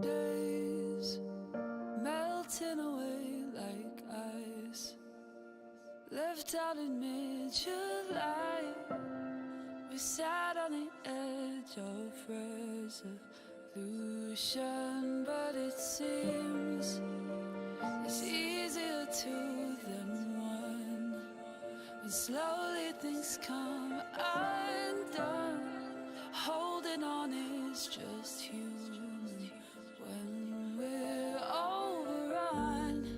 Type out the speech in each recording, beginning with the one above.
Days melting away like ice, left out in mid-July. We sat on the edge of resolution, but it seems it's easier two than one, and slowly things come undone. Holding on is just human when we're overrun.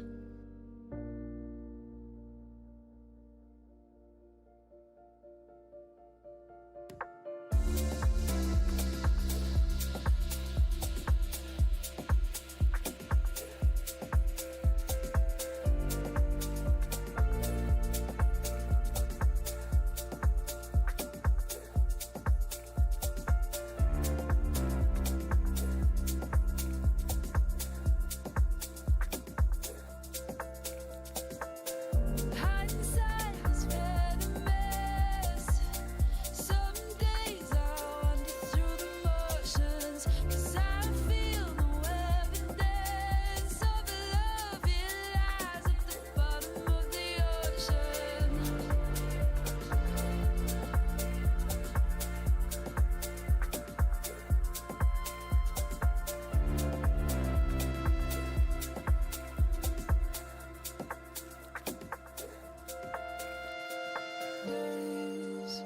Days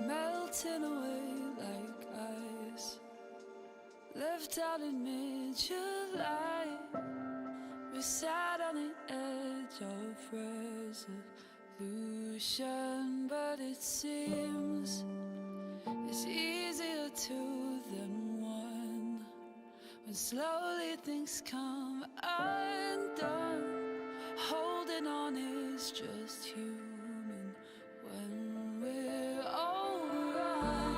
melting away like ice, left out in mid-July. We sat on the edge of resolution, but it seems it's easier two than one, when slowly things come undone. Holding on is just human when we're overrun.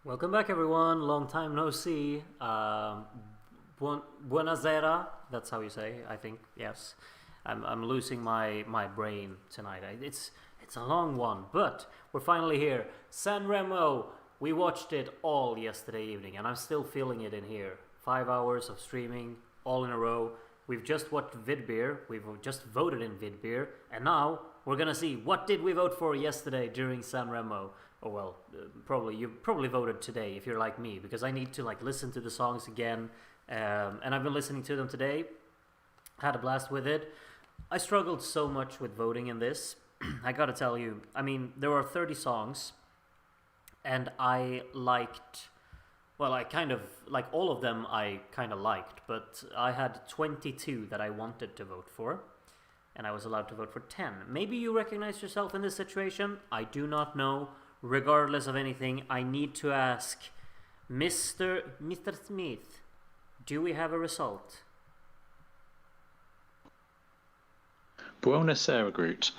Welcome back, everyone. Long time no see. Buonasera. That's how you say, I think. Yes, I'm losing my brain tonight. It's a long one, but we're finally here. Sanremo. We watched it all yesterday evening, and I'm still feeling it in here. 5 hours of streaming, all in a row. We've just watched Vidbeer. We've just voted in Vidbeer, and now we're gonna see what did we vote for yesterday during Sanremo. Oh well, you probably voted today if you're like me, because I need to listen to the songs again, and I've been listening to them today. Had a blast with it. I struggled so much with voting in this. I gotta tell you, I mean, there were 30 songs, and I liked Well, I kind of like all of them. I kind of liked, but I had 22 that I wanted to vote for, and I was allowed to vote for 10. Maybe you recognize yourself in this situation. I do not know. Regardless of anything, I need to ask Mr. Smith. Do we have a result? Buona sera, Groot.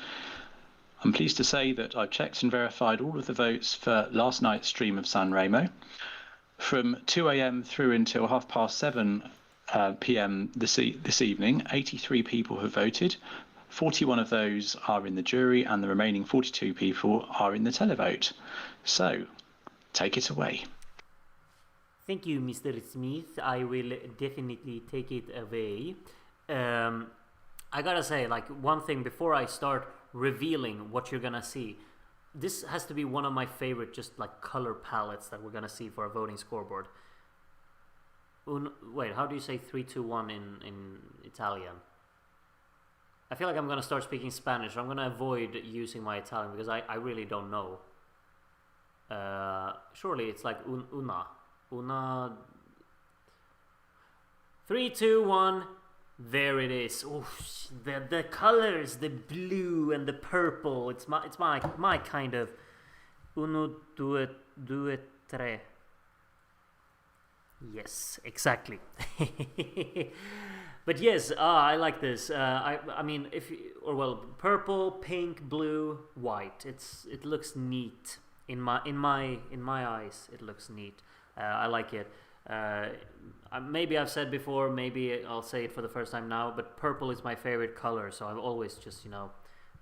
I'm pleased to say that I've checked and verified all of the votes for last night's stream of Sanremo. From 2 a.m. through until 7:30 p.m. this evening, 83 people have voted. 41 of those are in the jury, and the remaining 42 people are in the televote. So, take it away. Thank you, Mr. Smith. I will definitely take it away. I gotta say, like, one thing before I start revealing what you're gonna see. This has to be one of my favorite just like color palettes that we're gonna see for a voting scoreboard. Wait, how do you say 3, 2, 1 in Italian? I feel like I'm gonna start speaking Spanish. So I'm gonna avoid using my Italian because I really don't know. Surely it's like una. 3, 2, 1. There it is. Oof, the colors, the blue and the purple. It's my kind of uno, due, tre. Yes, exactly. But yes, I like this. I mean, purple, pink, blue, white. It looks neat in my eyes. It looks neat. I like it. Maybe I've said before, maybe I'll say it for the first time now, but purple is my favorite color, so I've always just,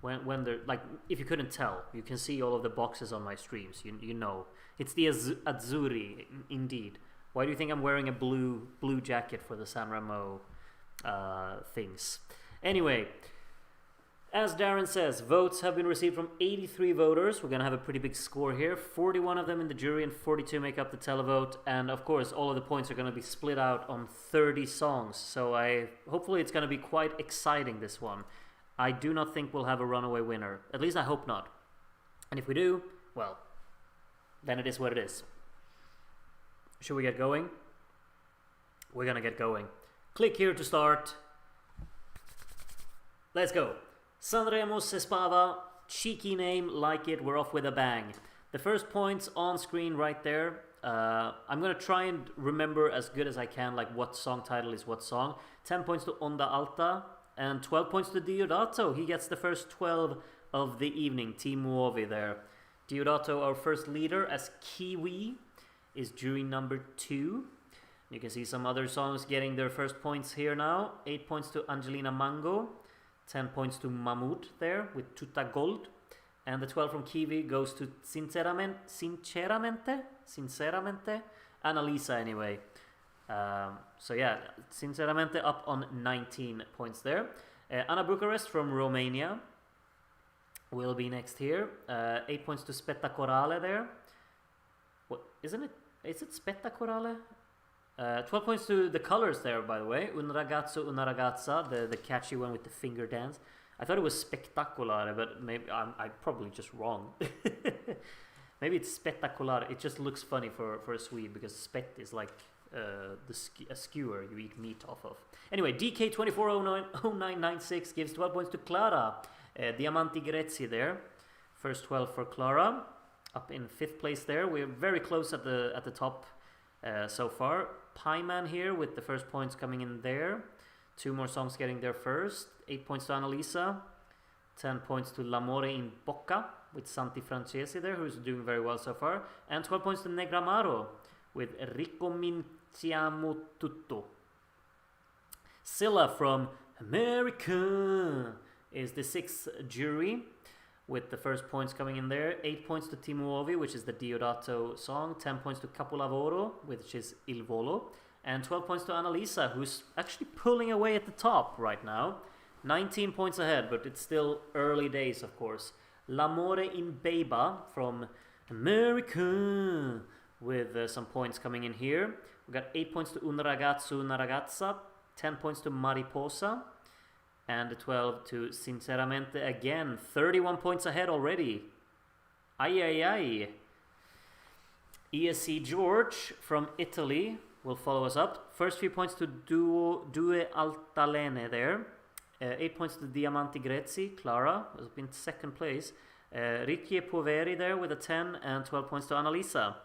when they're, like, if you couldn't tell, you can see all of the boxes on my streams, you know. It's the Azzurri, indeed. Why do you think I'm wearing a blue jacket for the Sanremo things? Anyway, as Darren says, votes have been received from 83 voters. We're going to have a pretty big score here. 41 of them in the jury and 42 make up the televote. And of course, all of the points are going to be split out on 30 songs. So hopefully it's going to be quite exciting, this one. I do not think we'll have a runaway winner. At least I hope not. And if we do, well, then it is what it is. Should we get going? We're going to get going. Click here to start. Let's go. Sanremo se spava, cheeky name, like it, we're off with a bang. The first points on screen right there. I'm gonna try and remember as good as I can, like what song title is what song. 10 points to Onda Alta and 12 points to Diodato. He gets the first 12 of the evening. Team Muovi there. Diodato, our first leader as Kiwi, is jury number 2. You can see some other songs getting their first points here now. 8 points to Angelina Mango. 10 points to Mahmoud there with Tuta Gold. And the 12 from Kiwi goes to Sinceramente, Annalisa anyway. So yeah, Sinceramente up on 19 points there. Anna Bucharest from Romania will be next here. 8 points to Spettacolare there. What, isn't it? Is it Spettacolare? 12 points to the colors there, by the way. Un ragazzo, una ragazza, the catchy one with the finger dance. I thought it was Spettacolare, but maybe I'm probably just wrong. Maybe it's Spettacolare. It just looks funny for a Swede because spett is like a skewer you eat meat off of. Anyway, DK240996 gives 12 points to Clara. Diamanti Grezzi there. First 12 for Clara. Up in 5th place there. We're very close at the top so far. Pieman here with the first points coming in there. 2 more songs getting there first. 8 points to Annalisa. 10 points to L'amore in bocca with Santi Francesi there, who's doing very well so far. And 12 points to Negramaro with Ricominciamo tutto. Scylla from America is the 6th jury with the first points coming in there. 8 points to Timuovi, which is the Diodato song. 10 points to Capolavoro, which is Il Volo. And 12 points to Annalisa, who's actually pulling away at the top right now. 19 points ahead, but it's still early days, of course. L'amore in Beba from America with some points coming in here. We got 8 points to Un ragazzo, una ragazza. 10 points to Mariposa. And 12 to Sinceramente again. 31 points ahead already. Ay, ay, ay. ESC George from Italy will follow us up. First few points to Due Altalene there. 8 points to Diamanti Grezzi. Clara has been second place. Ricci Poveri there with a 10 and 12 points to Annalisa.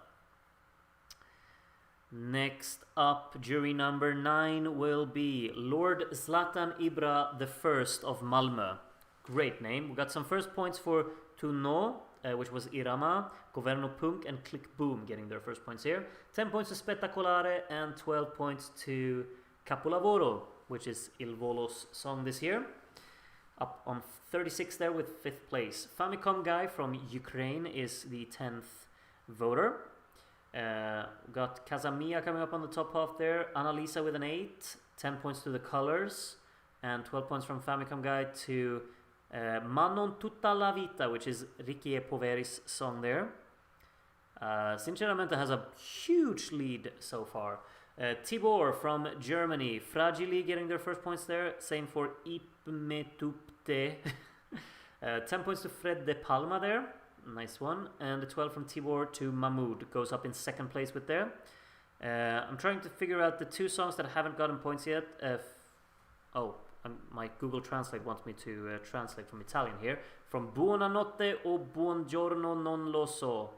Next up, jury number 9 will be Lord Zlatan Ibra the First of Malmö. Great name. We got some first points for Tuno, which was Irama, Governo Punk and Click Boom getting their first points here. 10 points to Spettacolare and 12 points to Capolavoro, which is Il Volo's song this year. Up on 36 there with 5th place. Famicom Guy from Ukraine is the 10th voter. Got Casamia coming up on the top half there. Annalisa with an 8. 10 points to The Colors. And 12 points from Famicom Guy to Manon Tutta la Vita, which is Ricci Poveri's song there. Sinceramente has a huge lead so far. Tibor from Germany, Fragili getting their first points there. Same for Ipmetupte. 10 points to Fred De Palma there. Nice one. And the 12 from Tibor to Mahmoud goes up in second place with there. I'm trying to figure out the 2 songs that haven't gotten points yet. My Google Translate wants me to translate from Italian here. From Buonanotte o Buongiorno non lo so.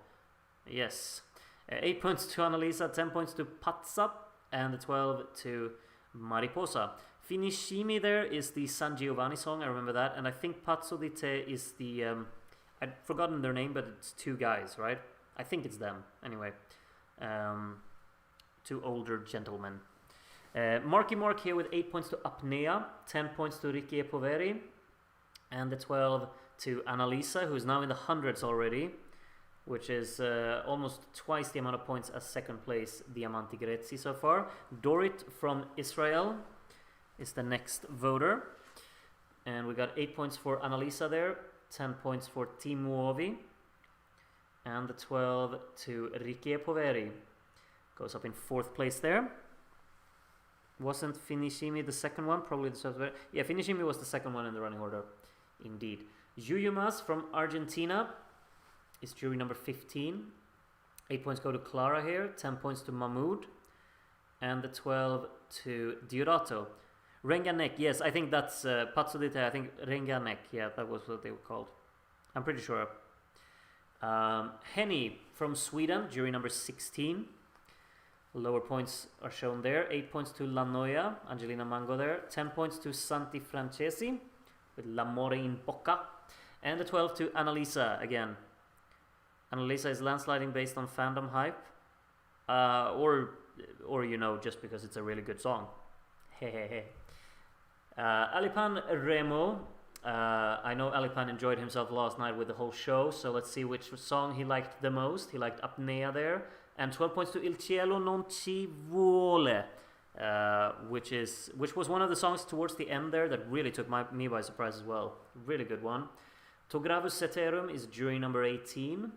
Yes. 8 points to Annalisa, 10 points to Pazza, and the 12 to Mariposa. Finishimi there is the San Giovanni song, I remember that. And I think Pazzo di Te is the... I'd forgotten their name, but it's 2 guys, right? I think it's them. Anyway. 2 older gentlemen. Marky Mark here with 8 points to Apnea, 10 points to Ricci Poveri, and the 12 to Annalisa, who's now in the hundreds already, which is almost twice the amount of points as second place Diamanti Grezzi so far. Dorit from Israel is the next voter. And we got 8 points for Annalisa there, 10 points for Timuovi, and the 12 to Ricci Poveri. Goes up in 4th place there. Wasn't Finishimi the second one? Probably the first. Yeah, Finishimi was the second one in the running order. Indeed. Yuyumas from Argentina is jury number 15. 8 points go to Clara here. 10 points to Mahmoud. And the 12 to Diodato. Renganek, yes, I think that's Pazzo di Te. I think Renganek, yeah, that was what they were called. I'm pretty sure. Henny from Sweden, jury number 16. Lower points are shown there. 8 points to La Noia, Angelina Mango there. 10 points to Santi Francesi with L'amore in bocca. And the 12 to Annalisa again. Annalisa is landsliding based on fandom hype. Or you know, just because it's a really good song. Hehehe. Alipan Remo. I know Alipan enjoyed himself last night with the whole show, so let's see which song he liked the most. He liked Apnea there. And 12 points to Il Cielo Non Ci Vuole, which was one of the songs towards the end there that really took me by surprise as well. Really good one. To Gravus Ceterum is jury number 18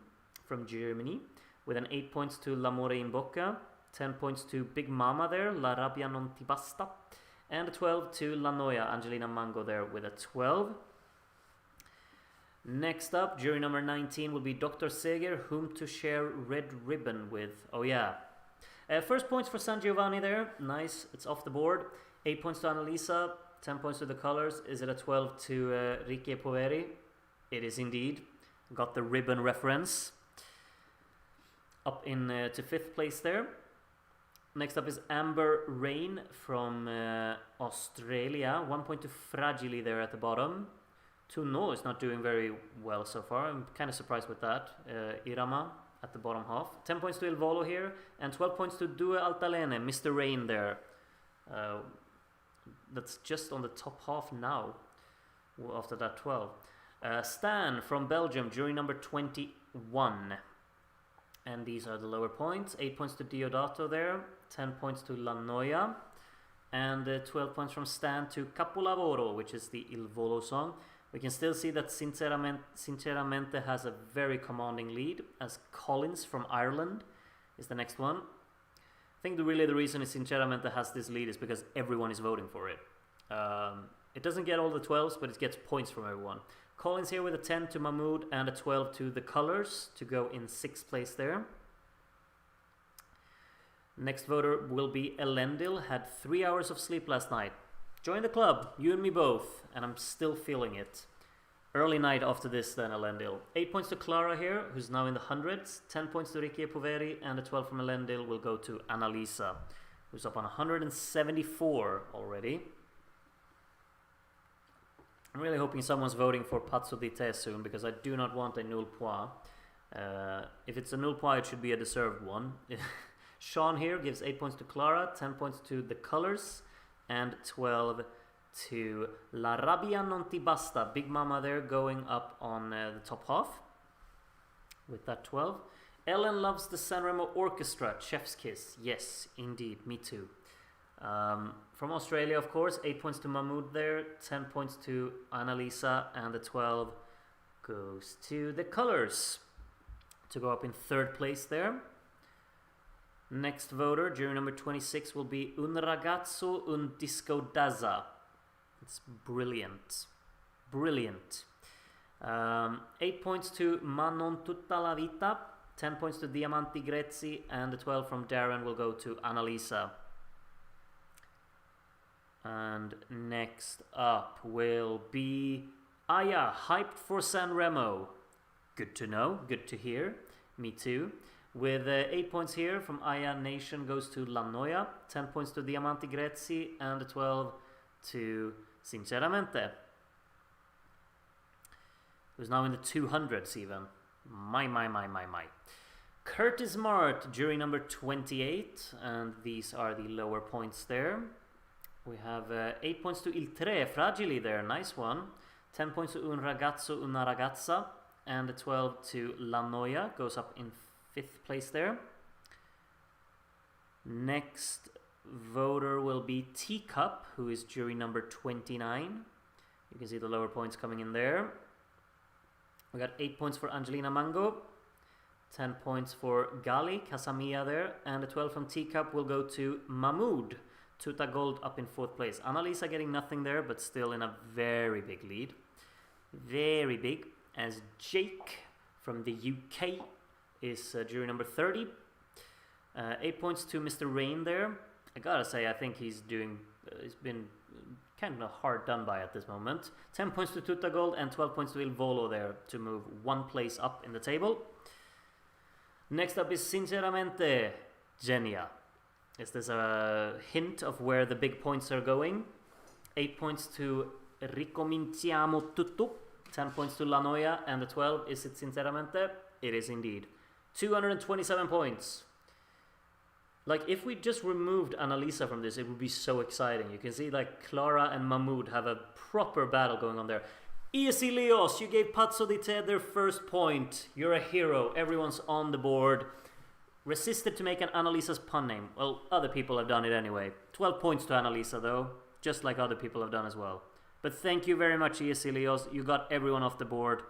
from Germany, with an 8 points to L'amore in bocca, 10 points to Big Mama there, La rabbia non ti basta, and a 12 to La Noia, Angelina Mango there with a 12. Next up, jury number 19 will be Dr. Seger, whom to share red ribbon with. Oh yeah. First points for San Giovanni there. Nice, it's off the board. 8 points to Annalisa, 10 points to The Colors. Is it a 12 to Ricci Poveri? It is indeed. Got the ribbon reference. Up in to 5th place there. Next up is Amber Rain from Australia. 1 point to Fragili there at the bottom. Tuno is not doing very well so far. I'm kind of surprised with that. Irama at the bottom half. 10 points to Il Volo here. And 12 points to Due Altalene, Mr. Rain there. That's just on the top half now. After that 12. Stan from Belgium, jury number 21. And these are the lower points. 8 points to Diodato there. 10 points to La Noia. And 12 points from Stan to Capolavoro, which is the Il Volo song. We can still see that Sinceramente has a very commanding lead, as Collins from Ireland is the next one. I think the reason is Sinceramente has this lead is because everyone is voting for it. It doesn't get all the 12s, but it gets points from everyone. Collins here with a 10 to Mahmoud and a 12 to The Colors to go in 6th place there. Next voter will be Elendil. Had 3 hours of sleep last night. Join the club, you and me both, and I'm still feeling it. Early night after this then, Elendil. 8 points to Clara here, who's now in the hundreds. 10 points to Ricky Poveri, and the 12 from Elendil will go to Annalisa, who's up on 174 already. I'm really hoping someone's voting for Pazzo di Te soon, because I do not want a nul point. If it's a nul point, it should be a deserved one. Sean here gives 8 points to Clara, 10 points to The Colors, and 12 to La Rabbia Non Ti Basta. Big Mama there going up on the top half with that 12. Ellen loves the Sanremo Orchestra. Chef's kiss. Yes, indeed. Me too. From Australia, of course, 8 points to Mahmoud there, 10 points to Annalisa, and the 12 goes to The Colors to go up in third place there. Next voter, jury number 26, will be Un ragazzo un disco d'azza. It's brilliant. Brilliant. 8 points to Ma non tutta la vita, 10 points to Diamanti Grezzi, and the 12 from Darren will go to Annalisa. And next up will be Aya, hyped for Sanremo. Good to know, good to hear. Me too. With 8 points here from Aya Nation goes to La Noia, 10 points to Diamanti Grezzi, and 12 to Sinceramente, who's now in the 200s even. My. Curtis Mart, jury number 28, and these are the lower points there. We have 8 points to Il Tre, Fragili there, nice one. 10 points to Un Ragazzo, Una Ragazza, and 12 to La Noia, goes up in 5th place there. Next voter will be Teacup, who is jury number 29. You can see the lower points coming in there. We got 8 points for Angelina Mango, 10 points for Gali, Casamia there, and the 12 from Teacup will go to Mahmoud. Tuta Gold up in 4th place. Annalisa getting nothing there, but still in a very big lead. Very big, as Jake from the UK is jury number 30. 8 points to Mr. Rain there. I gotta say, I think he's been kind of hard done by at this moment. 10 points to Tuta Gold and 12 points to Il Volo there to move 1 place up in the table. Next up is Sinceramente, Genia. Is this a hint of where the big points are going? 8 points to Ricominciamo Tutto, 10 points to La Noia, and the 12, is it Sinceramente? It is indeed. 227 points. Like, if we just removed Annalisa from this, it would be so exciting. You can see, like, Clara and Mahmoud have a proper battle going on there. Easy Leos, you gave Pazzo di Te their first point. You're a hero. Everyone's on the board. Resisted to make an Annalisa's pun name. Well, other people have done it anyway. 12 points to Annalisa, though, just like other people have done as well. But thank you very much, Easy Leos. You got everyone off the board,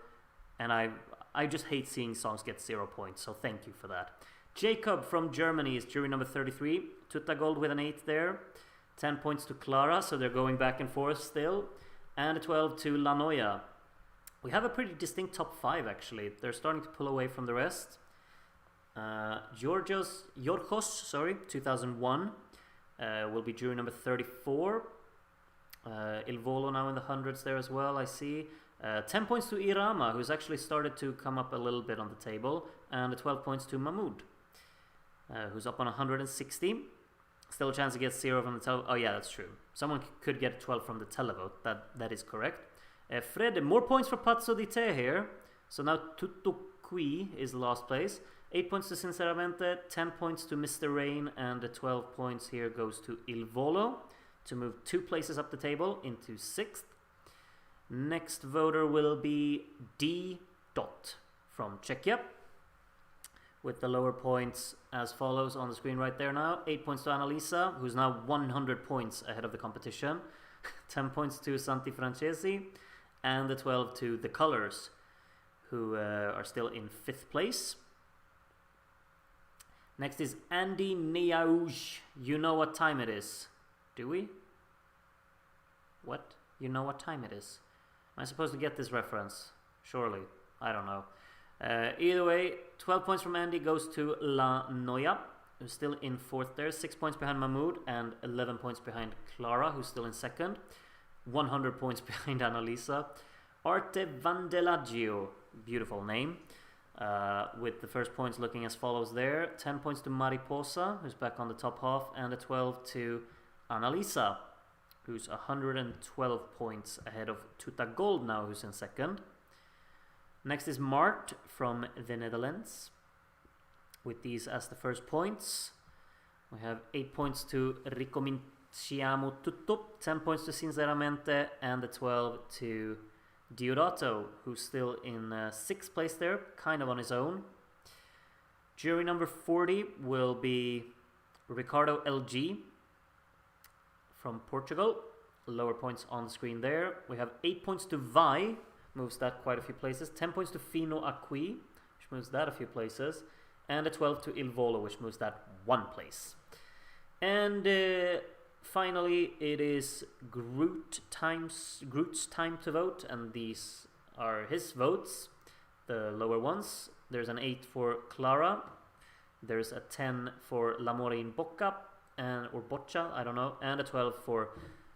and I just hate seeing songs get 0 points, so thank you for that. Jacob from Germany is jury number 33. Tuta Gold with an 8 there. 10 points to Clara, so they're going back and forth still. And 12 to La Noia. We have a pretty distinct top 5, actually. They're starting to pull away from the rest. Yorgos, 2001, will be jury number 34. Il Volo now in the hundreds there as well, I see. 10 points to Irama, who's actually started to come up a little bit on the table. And 12 points to Mahmoud, who's up on 160. Still a chance to get 0 from the Televote. Oh yeah, that's true. Someone could get 12 from the Televote. That is correct. Fred, more points for Pazzo di Te here. So now Tutto Qui is the last place. 8 points to Sinceramente, 10 points to Mr. Rain, and the 12 points here goes to Il Volo to move 2 places up the table into 6th. Next voter will be D. Dot from Czechia, with the lower points as follows on the screen right there now. 8 points to Annalisa, who's now 100 points ahead of the competition. 10 points to Santi Francesi, and the 12 to The Colors, who are still in 5th place. Next is Andy Niauj. You know what time it is. Do we? What? You know what time it is? Am I supposed to get this reference? Surely. I don't know. Either way, 12 points from Andy goes to La Noia. who's still in fourth there, 6 points behind Mahmoud and 11 points behind Clara, who's still in second. 100 points behind Annalisa. Arte Vandelaggio, beautiful name, with the first points looking as follows there. 10 points to Mariposa, who's back on the top half, and a 12 to Annalisa, who's 112 points ahead of Tuta Gold now, who's in second. Next is Mart from the Netherlands, with these as the first points. We have 8 points to Ricominciamo Tutto, 10 points to Sinceramente, and the 12 to Diodato, who's still in 6th place there, kind of on his own. Jury number 40 will be Ricardo LG from Portugal. Lower points on the screen there. We have 8 points to Vi, moves that quite a few places. 10 points to Fino Acqui, which moves that a few places. And a 12 to Il Volo, which moves that 1 place. And finally, it is Groot's time to vote, and these are his votes, the lower ones. There's an 8 for Clara. There's a 10 for L'amore in bocca, or boccia, I don't know, and a 12 for,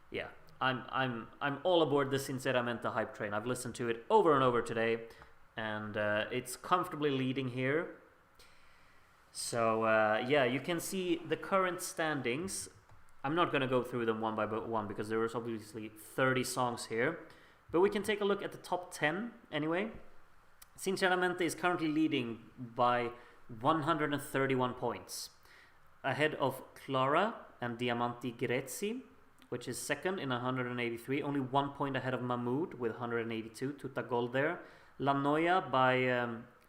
yeah. I'm all aboard the Sinceramente hype train. I've listened to it over and over today, and it's comfortably leading here. So yeah, you can see the current standings. I'm not going to go through them one by one because there was obviously 30 songs here, but we can take a look at the top 10 anyway. Sinceramente is currently leading by 131 points, ahead of Clara and Diamanti Grezzi, which is second in 183, only 1 point ahead of Mahmoud with 182, Tuta Gold there. La Noia by,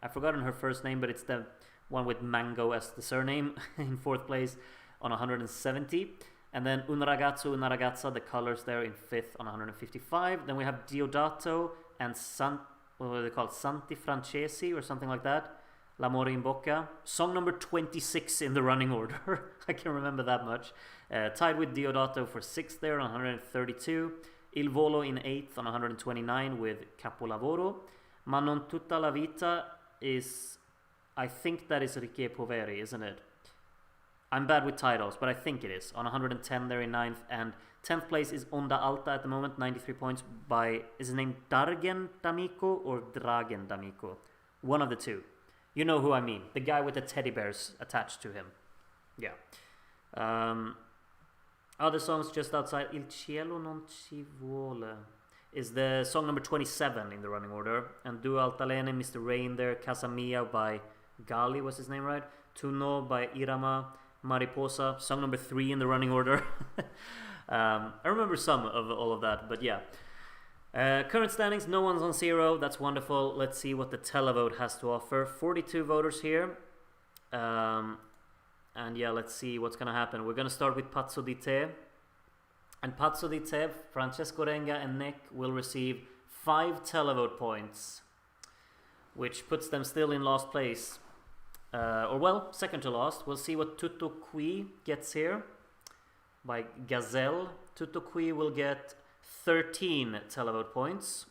I've forgotten her first name, but it's the one with Mango as the surname, in 4th place on 170. And then Un Ragazzo, Una Ragazza, the colors there, in 5th on 155. Then we have Diodato and what are they called? Santi Francesi or something like that. L'amore in bocca. Song number 26 in the running order. I can remember that much. Tied with Diodato for 6th there on 132. Il Volo in 8th on 129 with Capolavoro. Ma non tutta la vita is, I think that is Ricche Poveri, isn't it? I'm bad with titles, but I think it is. On 110 there in 9th, and 10th place is Onda Alta at the moment, 93 points by, is his name Dargen D'Amico or Dragen D'Amico? One of the two. You know who I mean. The guy with the teddy bears attached to him. Yeah. Other songs just outside. Il cielo non ci vuole is the song number 27 in the running order. And Due Altalene, Mr. Rain there. Casa Mia by Gali was his name, right? Tuno by Irama. Mariposa, song number 3 in the running order. I remember some of all of that, but yeah. Current standings, no one's on 0. That's wonderful. Let's see what the Televote has to offer. 42 voters here. And yeah, let's see what's going to happen. We're going to start with Pazzo di Te. And Pazzo di Te, Francesco Renga and Nick will receive 5 Televote points, which puts them still in last place. Or well, second to last. We'll see what Tutto Qui gets here by Gazelle. Tutto Qui will get 13 Televote points,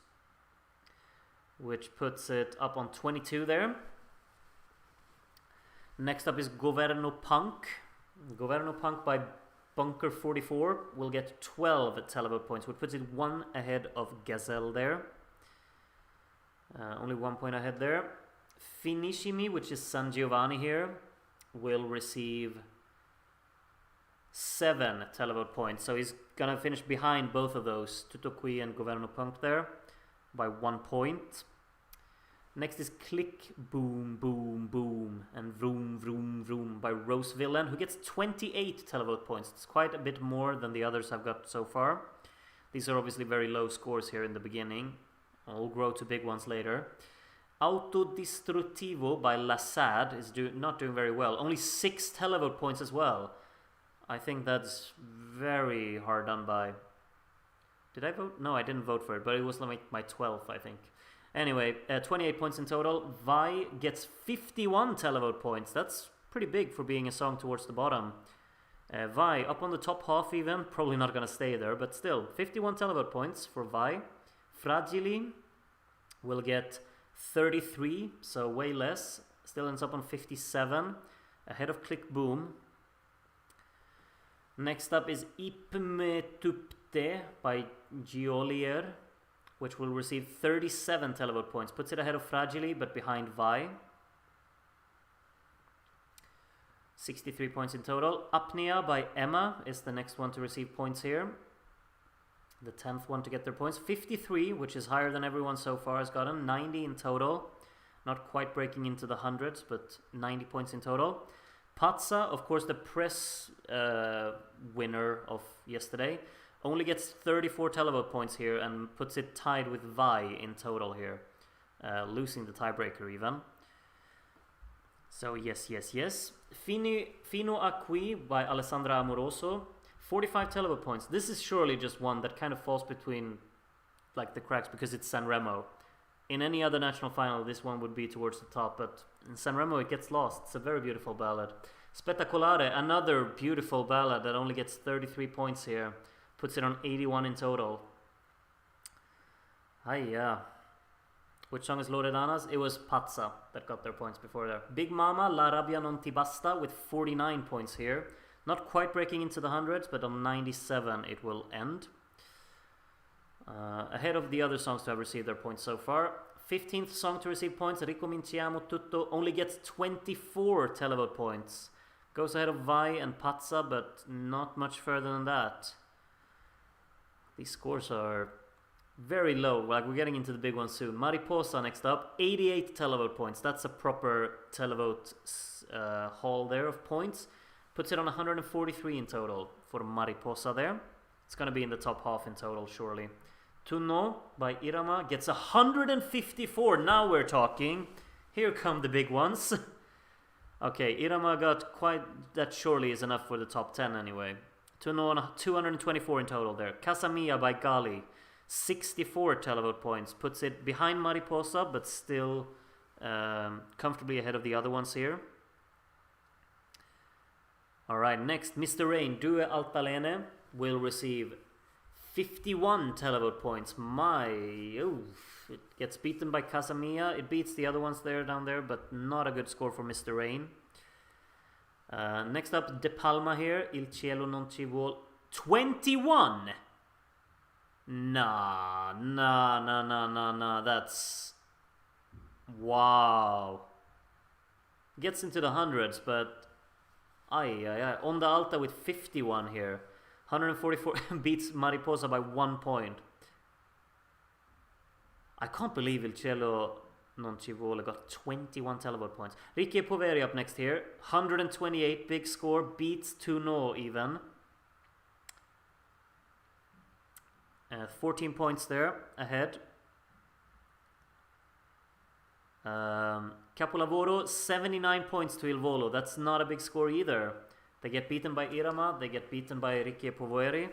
which puts it up on 22 there. Next up is Governo Punk. Governo Punk by Bunker 44 will get 12 Televote points, which puts it 1 ahead of Gazelle there. Only 1 point ahead there. Finishimi, which is San Giovanni here, will receive 7 Televote points. So he's going to finish behind both of those, Tutto Qui and Governo Punk there, by 1 point. Next is Click, Boom, Boom, Boom, and Vroom, Vroom, Vroom by Rose Villain, who gets 28 Televote points. It's quite a bit more than the others I've got so far. These are obviously very low scores here in the beginning. I'll grow to big ones later. Autodistruttivo by Lassad is not doing very well. Only 6 Televote points as well. I think that's very hard done by... Did I vote? No, I didn't vote for it, but it was like my 12th, I think. Anyway, 28 points in total. Vi gets 51 Televote points. That's pretty big for being a song towards the bottom. Vi up on the top half even. Probably not going to stay there, but still. 51 Televote points for Vi. Fragili will get 33, so way less. Still ends up on 57. ahead of Click Boom. Next up is Ipmetupte by Giolier, which will receive 37 televote points. Puts it ahead of Fragili, but behind Vi. 63 points in total. Apnea by Emma is the next one to receive points here. The 10th one to get their points. 53, which is higher than everyone so far has gotten. 90 in total. Not quite breaking into the hundreds, but 90 points in total. Patsa, of course, the press winner of yesterday, only gets 34 televote points here and puts it tied with Vi in total here, losing the tiebreaker even. So yes. Fino Acqui by Alessandra Amoroso, 45 televote points. This is surely just one that kind of falls between like the cracks because it's Sanremo. In any other national final, this one would be towards the top, but in Sanremo it gets lost. It's a very beautiful ballad. Spettacolare, another beautiful ballad that only gets 33 points here. Puts it on 81 in total. Yeah. Which song is Loredana's? It was Pazza that got their points before there. Big Mama, La Rabbia Non Ti Basta with 49 points here. Not quite breaking into the hundreds, but on 97 it will end. Ahead of the other songs to have received their points so far. 15th song to receive points, Ricominciamo Tutto, only gets 24 televote points. Goes ahead of Vi and Pazza, but not much further than that. These scores are very low, like we're getting into the big ones soon. Mariposa next up, 88 televote points. That's a proper televote haul there of points. Puts it on 143 in total for Mariposa there. It's going to be in the top half in total, surely. Tunno by Irama gets 154. Now we're talking. Here come the big ones. Okay, Irama got quite... That surely is enough for the top 10 anyway. Tunno on 224 in total there. Casamia by Gali, 64 televote points. Puts it behind Mariposa, but still comfortably ahead of the other ones here. Alright, next, Mr. Rain, Due Altalene, will receive 51 televote points. It gets beaten by Casamia. It beats the other ones down there, but not a good score for Mr. Rain. Next up, De Palma here, Il Cielo Non Ci Vuole. 21! Nah, that's... Wow. Gets into the hundreds, but... Onda Alta with 51 here. 144 beats Mariposa by 1 point. I can't believe Il Cielo Non Ci Vuole got 21 televote points. Ricci e Poveri up next here. 128, big score. Beats Tunno even. 14 points there ahead. Capolavoro, 79 points to Il Volo. That's not a big score either. They get beaten by Irama. They get beaten by Ricci e Poveri.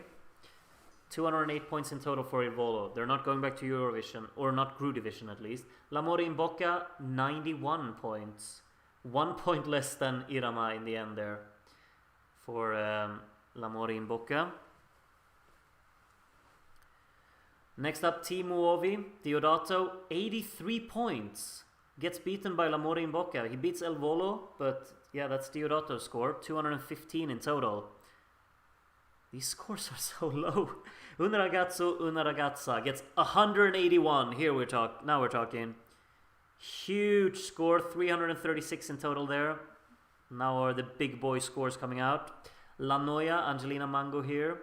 208 points in total for Il Volo. They're not going back to Eurovision, or not Gru Division at least. L'Amore in Bocca, 91 points. 1 point less than Irama in the end there for L'Amore in Bocca. Next up, Timuovi, Diodato, 83 points. Gets beaten by L'Amore in Bocca. He beats El Volo, but yeah, that's Diodato's score. 215 in total. These scores are so low. Una Ragazzo, Una Ragazza gets 181. Now we're talking. Huge score, 336 in total there. Now are the big boy scores coming out. La Noia, Angelina Mango here,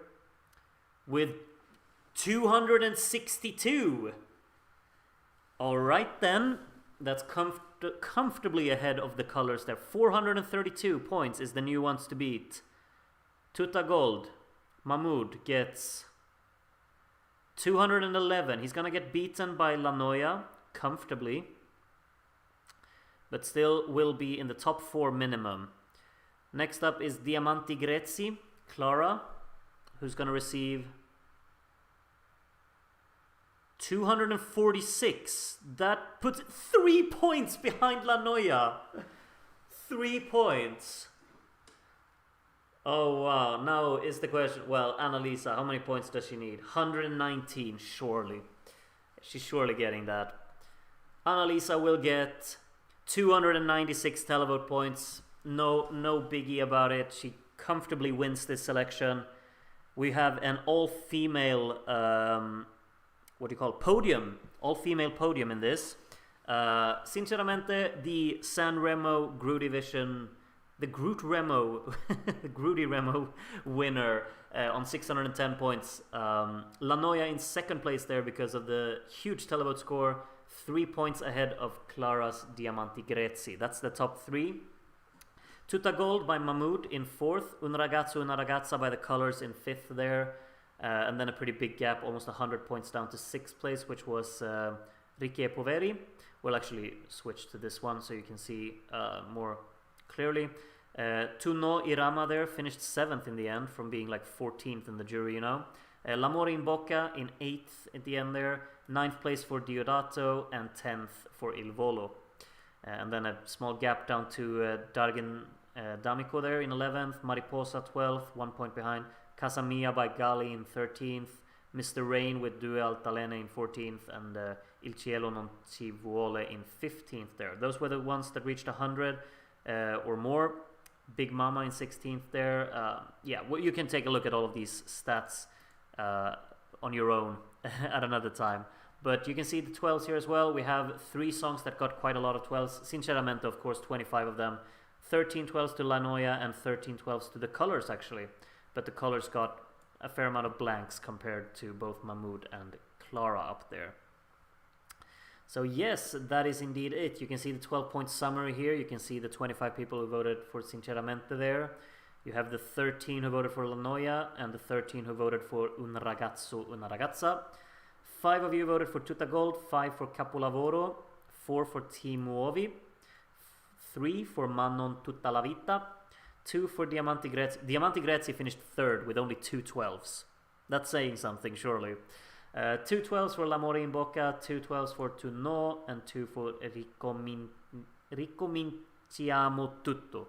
with 262. Alright then, that's comfortably ahead of the colors there. 432 points is the new ones to beat. Tuta Gold, Mahmoud gets 211. He's gonna get beaten by La Noia comfortably, but still will be in the top 4 minimum. Next up is Diamanti Grezzi, Clara, who's gonna receive 246. That puts 3 points behind La Noia. 3 points. Oh wow, now is the question, well, Annalisa, how many points does she need? 119, surely. She's surely getting that. Annalisa will get 296 televote points. no biggie about it. She comfortably wins this selection. We have an all-female, podium. All-female podium in this. Sinceramente, the Sanremo Gru Division, the Groot Remo, the Groody Remo winner on 610 points. La Noia in second place there because of the huge televote score, 3 points ahead of Clara's Diamanti Grezzi. That's the top three. Tutta Gold by Mahmood in fourth. Un Ragazzo Una Ragazza by the Colors in fifth there. And then a pretty big gap, almost 100 points down to sixth place, which was Ricchi e Poveri. We'll actually switch to this one so you can see more clearly. Tu No Irama there finished 7th in the end from being like 14th in the jury, you know. L'Amore in Bocca in 8th at the end there. 9th place for Diodato and 10th for Il Volo. And then a small gap down to Dargen D'Amico there in 11th. Mariposa 12th, 1 point behind. Casa Mia by Gali in 13th. Mr. Rain with Due Altalene in 14th. And Il Cielo Non Ci Vuole in 15th there. Those were the ones that reached 100 or more. Big Mama in 16th there. Yeah, well, you can take a look at all of these stats on your own at another time. But you can see the 12s here as well. We have 3 songs that got quite a lot of 12s. Sinceramente, of course, 25 of them. 13 12s to La Noia and 13 12s to the Colors, actually. But the Colors got a fair amount of blanks compared to both Mahmood and Clara up there. So yes, that is indeed it. You can see the 12-point summary here. You can see the 25 people who voted for Sinceramente there. You have the 13 who voted for La Noia and the 13 who voted for Un Ragazzo Una Ragazza. 5 of you voted for Tutta Gold, 5 for Capolavoro, 4 for Ti Muovi, 3 for Ma Non Tutta la Vita, 2 for Diamanti Grezzi. Diamanti Grezzi finished 3rd with only 2 12s. That's saying something, surely. 2 12s for L'Amore in Bocca, 2 12s for Tu No, and 2 for Ricominciamo Tutto.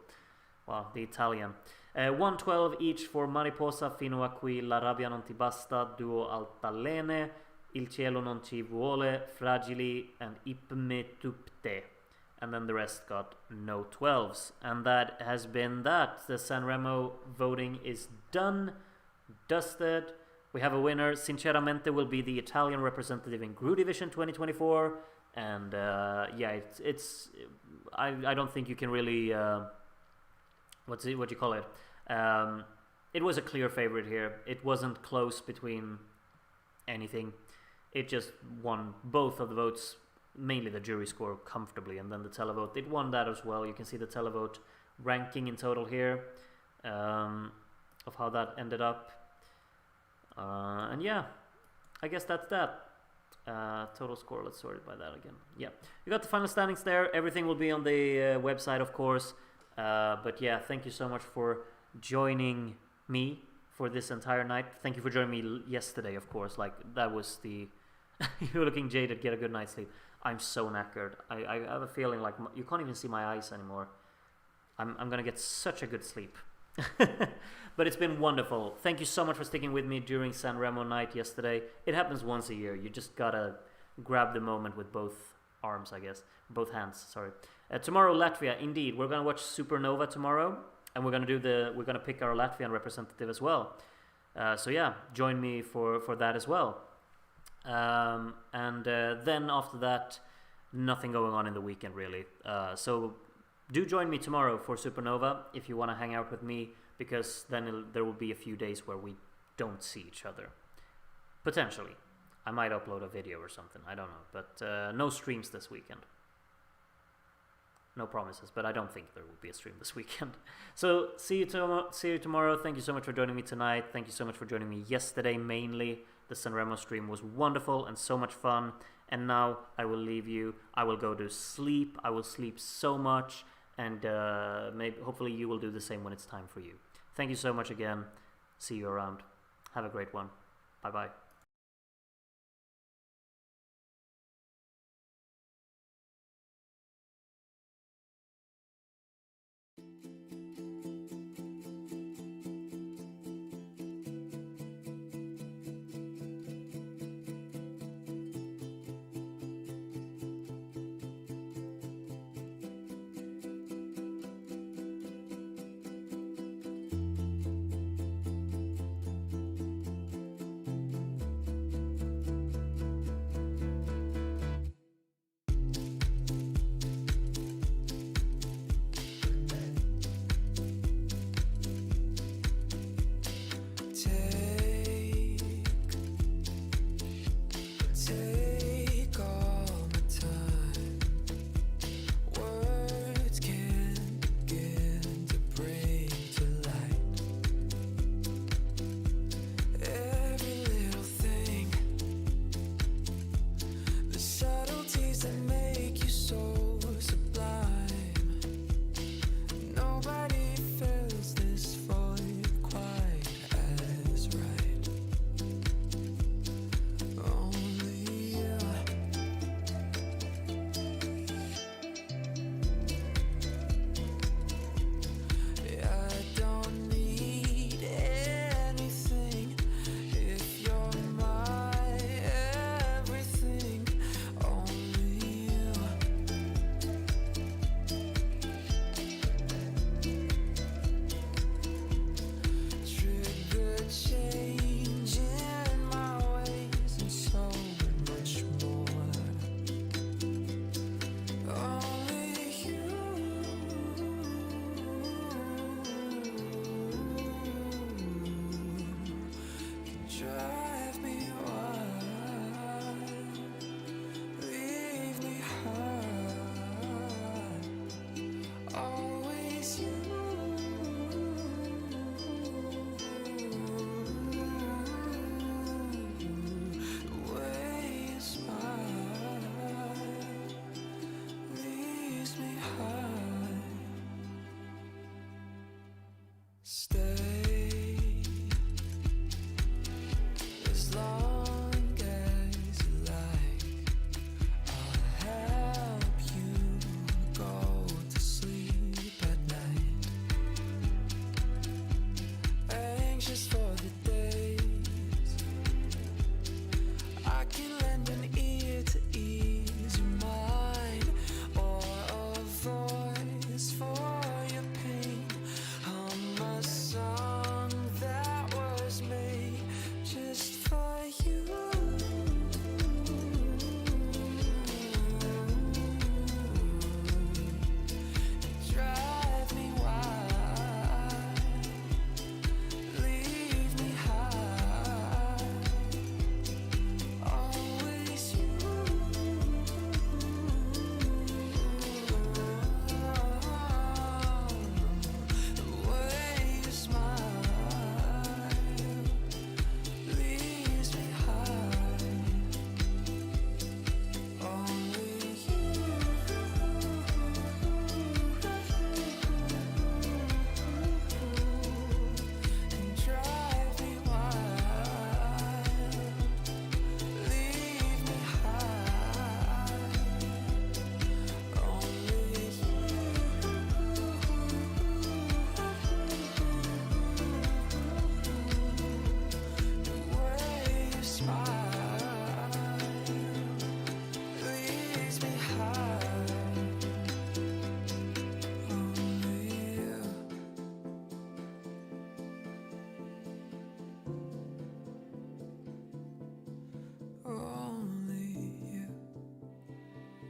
Wow, the Italian. 1 12 each for Mariposa, Fino a qui La Rabbia Non Ti Basta, Duo Altalene, Il Cielo Non Ci Vuole, Fragili, and Ipme Tupte. And then the rest got no 12s. And that has been that. The Sanremo voting is done, dusted. We have a winner. Sinceramente will be the Italian representative in Gru Division 2024. And yeah, I don't think you can really what do you call it? It was a clear favorite here. It wasn't close between anything. It just won both of the votes, mainly the jury score, comfortably, and then the televote. It won that as well. You can see the televote ranking in total here of how that ended up. And yeah, I guess that's that. Total score, let's sort it by that again. Yeah, you got the final standings there. Everything will be on the website, of course. But yeah, thank you so much for joining me for this entire night. Thank you for joining me yesterday, of course. Like, that was the... You're looking jaded, get a good night's sleep. I'm so knackered. I have a feeling like you can't even see my eyes anymore. I'm gonna get such a good sleep. But it's been wonderful. Thank you so much for sticking with me during Sanremo night yesterday. It happens once a year. You just gotta grab the moment with both arms, I guess. Both hands, sorry. Tomorrow, Latvia, indeed. We're gonna watch Supernova tomorrow, and we're gonna pick our Latvian representative as well. So yeah, join me for that as well. And then after that, nothing going on in the weekend really. So do join me tomorrow for Supernova if you want to hang out with me, because then there will be a few days where we don't see each other. Potentially. I might upload a video or something, I don't know. But no streams this weekend. No promises, but I don't think there will be a stream this weekend. So see you tomorrow. Thank you so much for joining me tonight. Thank you so much for joining me yesterday mainly. The Sanremo stream was wonderful and so much fun. And now I will leave you. I will go to sleep. I will sleep so much. And hopefully you will do the same when it's time for you. Thank you so much again. See you around. Have a great one. Bye-bye. Stay